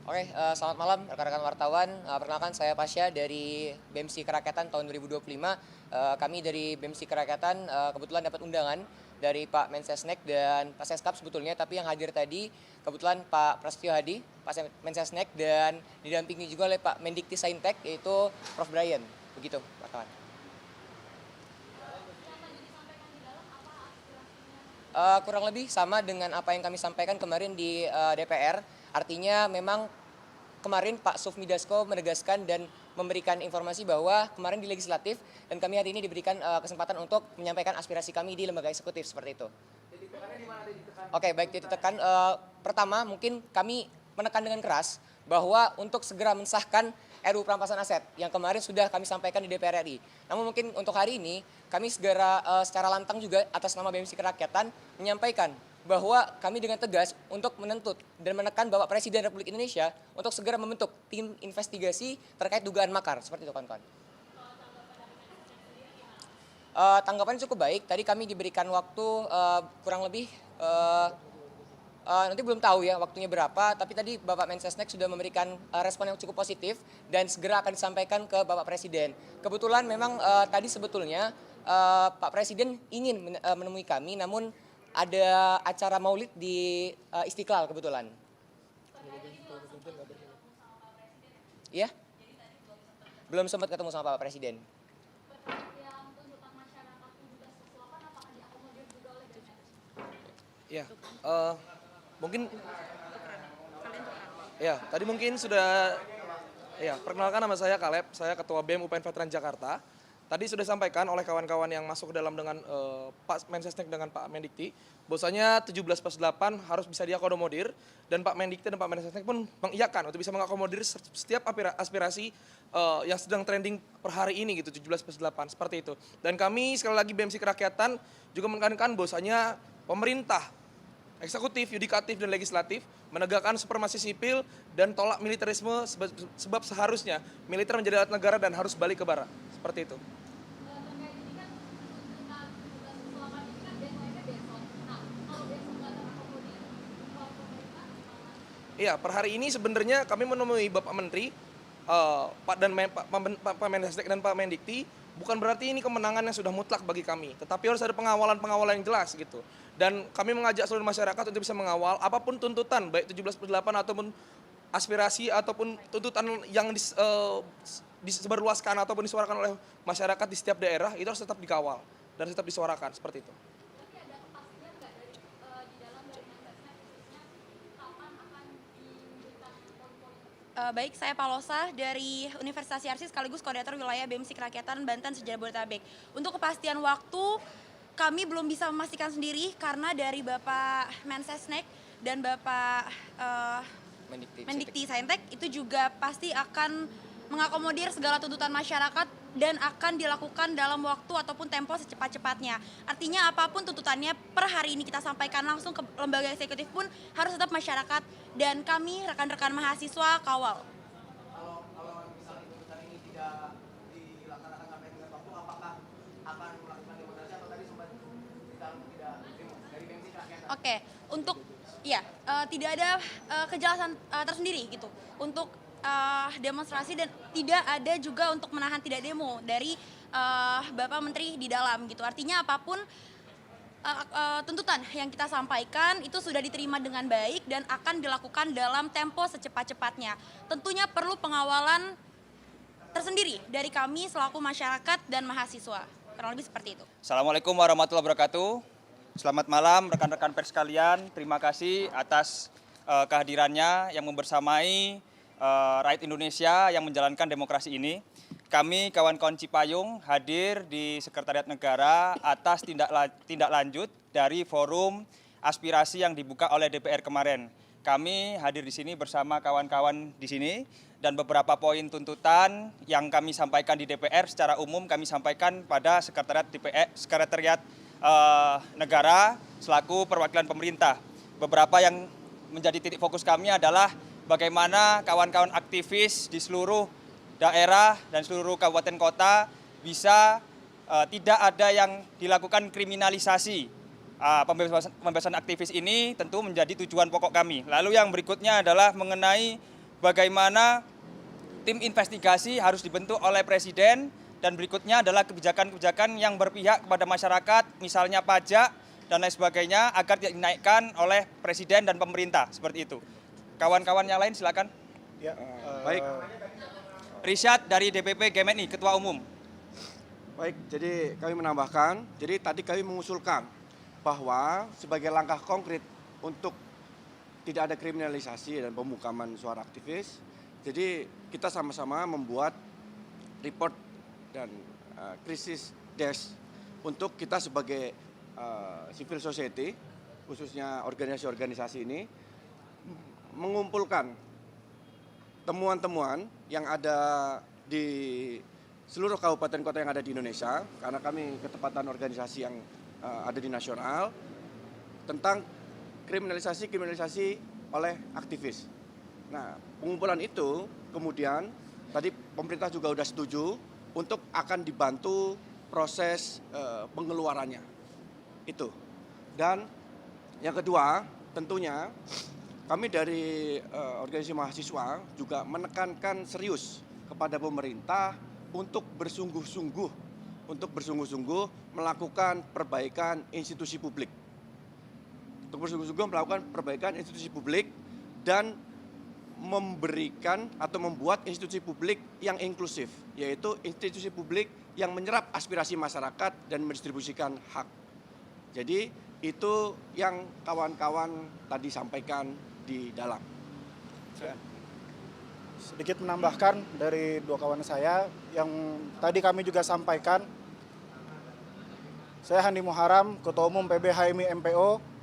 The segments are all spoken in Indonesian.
Oke, selamat malam rekan-rekan wartawan. Perkenalkan saya Pasya dari BEMSI Kerakyatan tahun 2025. Kami dari BEMSI Kerakyatan kebetulan dapat undangan dari Pak Mensesnek dan Pak Seskap sebetulnya, tapi yang hadir tadi kebetulan Pak Prasetyo Hadi, Pak Mensesnek, dan didampingi juga oleh Pak Mendikti Saintek yaitu Prof. Brian. Begitu, Pak kawan. Kurang lebih sama dengan apa yang kami sampaikan kemarin di DPR. Artinya memang kemarin Pak Sufmi Dasko menegaskan dan memberikan informasi bahwa kemarin di legislatif dan kami hari ini diberikan kesempatan untuk menyampaikan aspirasi kami di lembaga eksekutif seperti itu. Oke, baik, titik tekan. Pertama, mungkin kami menekan dengan keras bahwa untuk segera mensahkan RUU Perampasan Aset yang kemarin sudah kami sampaikan di DPR RI. Namun mungkin untuk hari ini kami segera secara lantang juga atas nama BEMSI Kerakyatan menyampaikan bahwa kami dengan tegas untuk menuntut dan menekan Bapak Presiden Republik Indonesia untuk segera membentuk tim investigasi terkait dugaan makar. Seperti itu, kawan-kawan. Tanggapannya cukup baik. Tadi kami diberikan waktu kurang lebih nanti belum tahu ya waktunya berapa, tapi tadi Bapak Mensesnek sudah memberikan respon yang cukup positif dan segera akan disampaikan ke Bapak Presiden. Kebetulan memang tadi sebetulnya Pak Presiden ingin menemui kami, namun ada acara maulid di Istiqlal kebetulan. Iya? Belum sempat ketemu sama Bapak Presiden. Ya, mungkin ya tadi mungkin sudah perkenalkan, nama saya Kaleb, saya Ketua BEM UPN Veteran Jakarta. Tadi sudah disampaikan oleh kawan-kawan yang masuk ke dalam dengan Pak Mensesnek dengan Pak Mendikti, bahwasanya 17+8 harus bisa diakomodir, dan Pak Mendikti dan Pak Mensesnek pun mengiyakan untuk bisa mengakomodir setiap aspirasi yang sedang trending per hari ini gitu, 17+8 seperti itu. Dan kami sekali lagi BEMSI Kerakyatan juga menekankan bahwasanya pemerintah, eksekutif, yudikatif, dan legislatif menegakkan supremasi sipil dan tolak militerisme, sebab seharusnya militer menjadi alat negara dan harus balik ke bara. Seperti itu. Iya, per hari ini sebenarnya kami menemui Bapak Menteri, Pak Mensesnek dan Pak Mendikti. Bukan berarti ini kemenangan yang sudah mutlak bagi kami, tetapi harus ada pengawalan-pengawalan yang jelas gitu. Dan kami mengajak seluruh masyarakat untuk bisa mengawal apapun tuntutan, baik 17+8 ataupun aspirasi ataupun tuntutan yang disebarluaskan ataupun disuarakan oleh masyarakat di setiap daerah, itu harus tetap dikawal dan tetap disuarakan seperti itu. Baik, saya Palosa dari Universitas Yarsi sekaligus koordinator wilayah BEMSI Kerakyatan Banten Sejabodetabek. Untuk kepastian waktu, kami belum bisa memastikan sendiri karena dari Bapak Mensesnek dan Bapak Mendikti Saintek itu juga pasti akan mengakomodir segala tuntutan masyarakat dan akan dilakukan dalam waktu ataupun tempo secepat-cepatnya. Artinya apapun tuntutannya per hari ini kita sampaikan langsung ke lembaga eksekutif pun harus tetap masyarakat dan kami rekan-rekan mahasiswa kawal. Kalau misalnya tuntutan ini tidak dilaksanakan sampai dengan waktu, apakah akan melakukan demonstrasi atau tadi sempat tidak demo dari BEMSI Kerakyatan? Oke, untuk tidak ada kejelasan tersendiri gitu untuk demonstrasi dan tidak ada juga untuk menahan tidak demo dari Bapak Menteri di dalam gitu. Artinya apapun tuntutan yang kita sampaikan itu sudah diterima dengan baik dan akan dilakukan dalam tempo secepat-cepatnya. Tentunya perlu pengawalan tersendiri dari kami selaku masyarakat dan mahasiswa. Kurang lebih seperti itu. Assalamualaikum warahmatullahi wabarakatuh. Selamat malam rekan-rekan pers sekalian. Terima kasih atas kehadirannya yang membersamai rakyat Indonesia yang menjalankan demokrasi ini. Kami kawan-kawan Cipayung hadir di Sekretariat Negara atas tindak lanjut dari forum aspirasi yang dibuka oleh DPR kemarin. Kami hadir di sini bersama kawan-kawan di sini dan beberapa poin tuntutan yang kami sampaikan di DPR secara umum kami sampaikan pada Sekretariat Negara selaku perwakilan pemerintah. Beberapa yang menjadi titik fokus kami adalah bagaimana kawan-kawan aktivis di seluruh daerah dan seluruh kabupaten kota bisa tidak ada yang dilakukan kriminalisasi. Pembebasan aktivis ini tentu menjadi tujuan pokok kami. Lalu yang berikutnya adalah mengenai bagaimana tim investigasi harus dibentuk oleh Presiden, dan berikutnya adalah kebijakan-kebijakan yang berpihak kepada masyarakat, misalnya pajak dan lain sebagainya, agar tidak dinaikkan oleh Presiden dan pemerintah, seperti itu. Kawan-kawan yang lain silakan. Ya, Baik. Rishad dari DPP GMNI, Ketua Umum. baik. Jadi kami menambahkan, jadi tadi kami mengusulkan bahwa sebagai langkah konkret untuk tidak ada kriminalisasi dan pemukaman suara aktivis, jadi kita sama-sama membuat report dan krisis desk untuk kita sebagai civil society, khususnya organisasi-organisasi ini, mengumpulkan temuan-temuan yang ada di seluruh kabupaten kota yang ada di Indonesia, karena kami ketepatan organisasi yang ada di nasional, tentang kriminalisasi oleh aktivis. Nah, pengumpulan itu kemudian tadi pemerintah juga sudah setuju untuk akan dibantu proses pengeluarannya. Itu. Dan yang kedua, tentunya kami dari organisasi mahasiswa juga menekankan serius kepada pemerintah untuk bersungguh-sungguh melakukan perbaikan institusi publik. Untuk bersungguh-sungguh melakukan perbaikan institusi publik dan memberikan atau membuat institusi publik yang inklusif, yaitu institusi publik yang menyerap aspirasi masyarakat dan mendistribusikan hak. Jadi itu yang kawan-kawan tadi sampaikan di dalam. Sedikit menambahkan dari dua kawan saya yang tadi kami juga sampaikan. Saya Handi Muharam, Ketua Umum PB HMI MPO.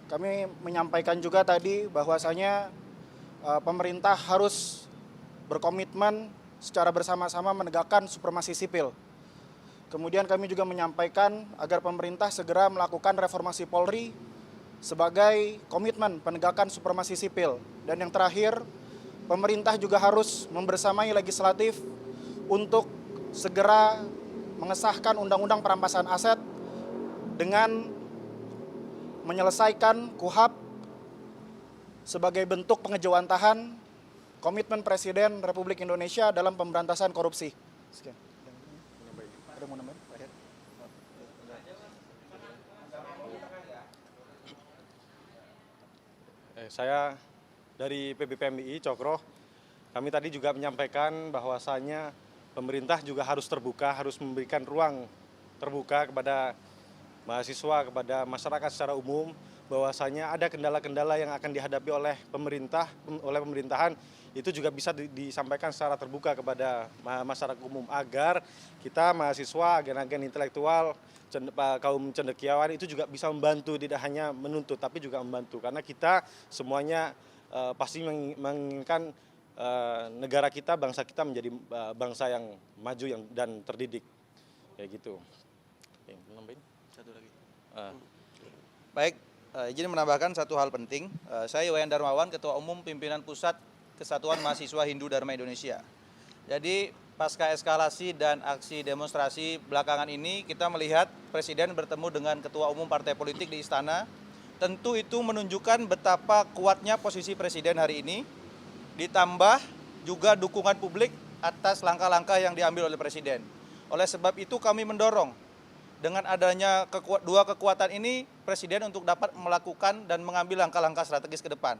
Kami menyampaikan juga tadi bahwasanya pemerintah harus berkomitmen secara bersama-sama menegakkan supremasi sipil. Kemudian kami juga menyampaikan agar pemerintah segera melakukan reformasi Polri sebagai komitmen penegakan supremasi sipil. Dan yang terakhir, pemerintah juga harus membersamai legislatif untuk segera mengesahkan undang-undang perampasan aset dengan menyelesaikan KUHAP sebagai bentuk pengejawantahan komitmen Presiden Republik Indonesia dalam pemberantasan korupsi. Sekian. Ada mau nambahin? Saya dari PBPMI Cokro, kami tadi juga menyampaikan bahwasannya pemerintah juga harus terbuka, harus memberikan ruang terbuka kepada mahasiswa, kepada masyarakat secara umum, bahwasanya ada kendala-kendala yang akan dihadapi oleh pemerintahan, itu juga bisa disampaikan secara terbuka kepada masyarakat umum agar kita mahasiswa, agen-agen intelektual, kaum cendekiawan itu juga bisa membantu, tidak hanya menuntut tapi juga membantu, karena kita semuanya pasti menginginkan negara kita, bangsa kita menjadi bangsa yang maju dan terdidik, kayak gitu. Oke, nambahin satu lagi. Baik, izin menambahkan satu hal penting. Saya Wayan Darmawan, Ketua Umum Pimpinan Pusat Kesatuan Mahasiswa Hindu Dharma Indonesia. Jadi pasca eskalasi dan aksi demonstrasi belakangan ini, kita melihat Presiden bertemu dengan Ketua Umum Partai Politik di Istana. Tentu itu menunjukkan betapa kuatnya posisi Presiden hari ini, ditambah juga dukungan publik atas langkah-langkah yang diambil oleh Presiden. Oleh sebab itu kami mendorong dengan adanya dua kekuatan ini, Presiden untuk dapat melakukan dan mengambil langkah-langkah strategis ke depan.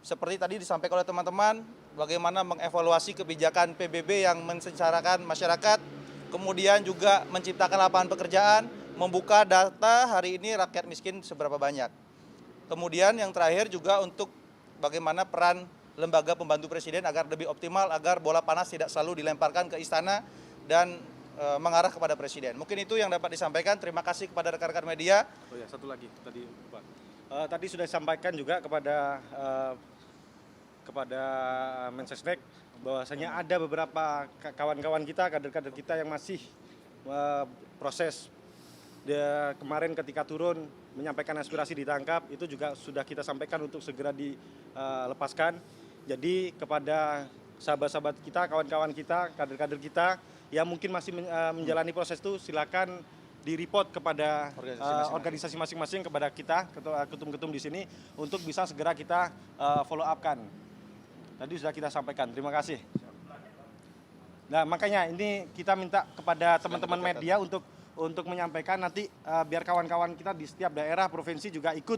Seperti tadi disampaikan oleh teman-teman, bagaimana mengevaluasi kebijakan PBB yang mensengsarakan masyarakat, kemudian juga menciptakan lapangan pekerjaan, membuka data hari ini rakyat miskin seberapa banyak. Kemudian yang terakhir juga untuk bagaimana peran lembaga pembantu Presiden agar lebih optimal, agar bola panas tidak selalu dilemparkan ke istana dan mengarah kepada Presiden. Mungkin itu yang dapat disampaikan. Terima kasih kepada rekan-rekan media. Oh ya, satu lagi tadi Pak. Tadi sudah disampaikan juga kepada Mensesnek bahwasanya ada beberapa kawan-kawan kita, kader-kader kita yang masih proses. Kemarin ketika turun menyampaikan aspirasi ditangkap, itu juga sudah kita sampaikan untuk segera dilepaskan. Jadi kepada sahabat-sahabat kita, kawan-kawan kita, kader-kader kita yang mungkin masih menjalani proses itu, silakan di-report kepada organisasi masing-masing, kepada kita, ketum-ketum di sini, untuk bisa segera kita follow up-kan. Tadi sudah kita sampaikan. Terima kasih. Nah, makanya ini kita minta kepada teman-teman media untuk menyampaikan nanti biar kawan-kawan kita di setiap daerah provinsi juga ikut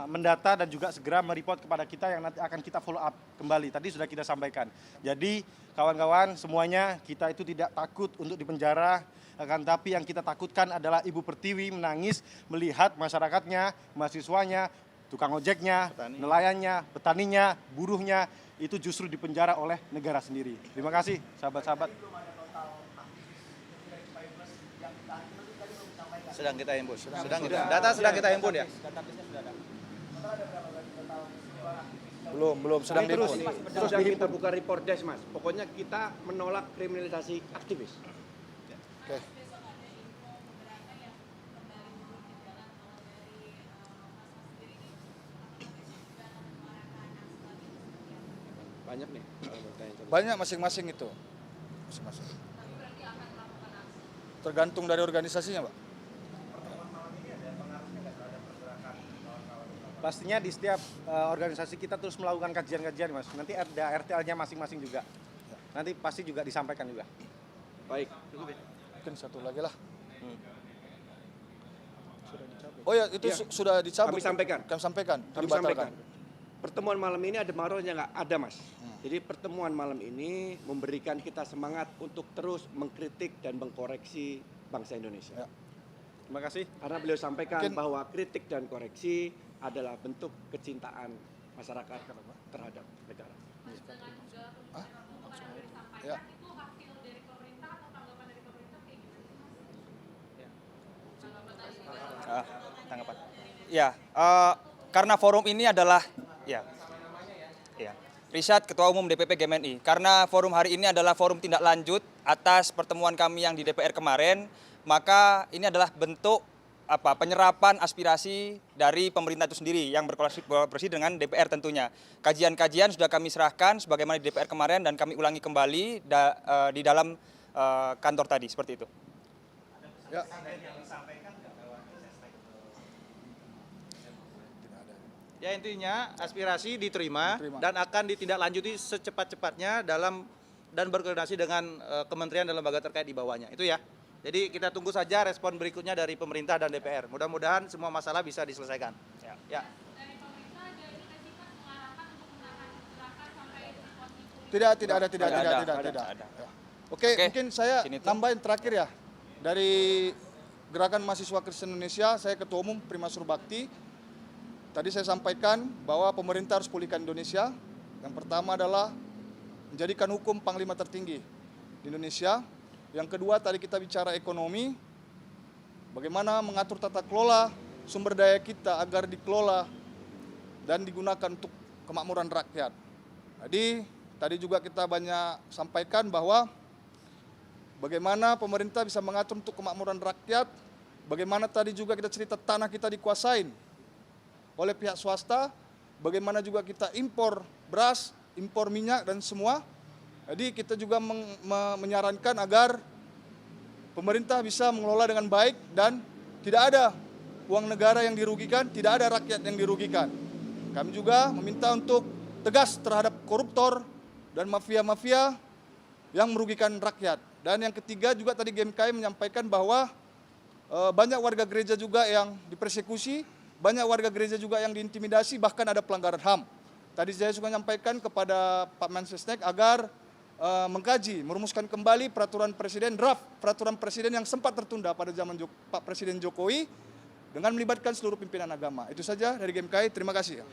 mendata dan juga segera mereport kepada kita yang nanti akan kita follow up kembali. Tadi sudah kita sampaikan. Jadi kawan-kawan semuanya kita itu tidak takut untuk dipenjara, akan tapi yang kita takutkan adalah Ibu Pertiwi menangis melihat masyarakatnya, mahasiswanya, tukang ojeknya, nelayannya, petaninya, buruhnya itu justru dipenjara oleh negara sendiri. Terima kasih sahabat-sahabat. Sedang kita himpun. Data sedang kita himpun ya. Belum sedang Terus dihimpun. kita buka report desk, Mas. Pokoknya kita menolak kriminalisasi aktivis. Oke. Banyak nih. Banyak masing-masing itu. Masing-masing. Tergantung dari organisasinya, Pak. Pastinya di setiap organisasi kita terus melakukan kajian-kajian, Mas. Nanti ada RTL-nya masing-masing juga. Nanti pasti juga disampaikan juga. Baik. Mungkin satu lagi lah. Oh ya, itu sudah dicabut. Kami sampaikan. Kami sampaikan. Kami Dibatalkan. sampaikan. Pertemuan malam ini ada marahnya nggak? Ada, Mas. Jadi pertemuan malam ini memberikan kita semangat untuk terus mengkritik dan mengkoreksi bangsa Indonesia. Ya. Terima kasih. Karena beliau sampaikan Mungkin- bahwa kritik dan koreksi adalah bentuk kecintaan masyarakat terhadap negara. Ya. Tanggapan. Ya, karena forum ini adalah ya. Rishad, Ketua Umum DPP GMNI. Karena forum hari ini adalah forum tindak lanjut atas pertemuan kami yang di DPR kemarin, maka ini adalah bentuk penyerapan aspirasi dari pemerintah itu sendiri yang berkolaborasi dengan DPR tentunya. Kajian-kajian sudah kami serahkan sebagaimana di DPR kemarin dan kami ulangi kembali di dalam kantor tadi, seperti itu. Ya. Ya intinya aspirasi diterima Diterima. dan akan ditindaklanjuti secepat-cepatnya dan berkoordinasi dengan kementerian dan lembaga terkait di bawahnya. Itu ya. Jadi kita tunggu saja respon berikutnya dari pemerintah dan DPR. Mudah-mudahan semua masalah bisa diselesaikan. Ya. Tidak ada. Ada. Oke, Oke, mungkin saya sini tuh. nambahin terakhir ya. Dari Gerakan Mahasiswa Kristen Indonesia, saya Ketua Umum Prima Surbakti. Tadi saya sampaikan bahwa pemerintah harus pulihkan Indonesia. Yang pertama adalah menjadikan hukum panglima tertinggi di Indonesia. Yang kedua tadi kita bicara ekonomi, bagaimana mengatur tata kelola sumber daya kita agar dikelola dan digunakan untuk kemakmuran rakyat. Jadi tadi juga kita banyak sampaikan bahwa bagaimana pemerintah bisa mengatur untuk kemakmuran rakyat, bagaimana tadi juga kita cerita tanah kita dikuasain oleh pihak swasta, bagaimana juga kita impor beras, impor minyak dan semua. Jadi kita juga menyarankan agar pemerintah bisa mengelola dengan baik dan tidak ada uang negara yang dirugikan, tidak ada rakyat yang dirugikan. Kami juga meminta untuk tegas terhadap koruptor dan mafia-mafia yang merugikan rakyat. Dan yang ketiga juga tadi GMKI menyampaikan bahwa banyak warga gereja juga yang dipersekusi, banyak warga gereja juga yang diintimidasi, bahkan ada pelanggaran HAM. Tadi saya juga menyampaikan kepada Pak Mensesnek agar mengkaji, merumuskan kembali peraturan presiden, draft peraturan presiden yang sempat tertunda pada zaman Pak Presiden Jokowi dengan melibatkan seluruh pimpinan agama. Itu saja dari GMKI, terima kasih.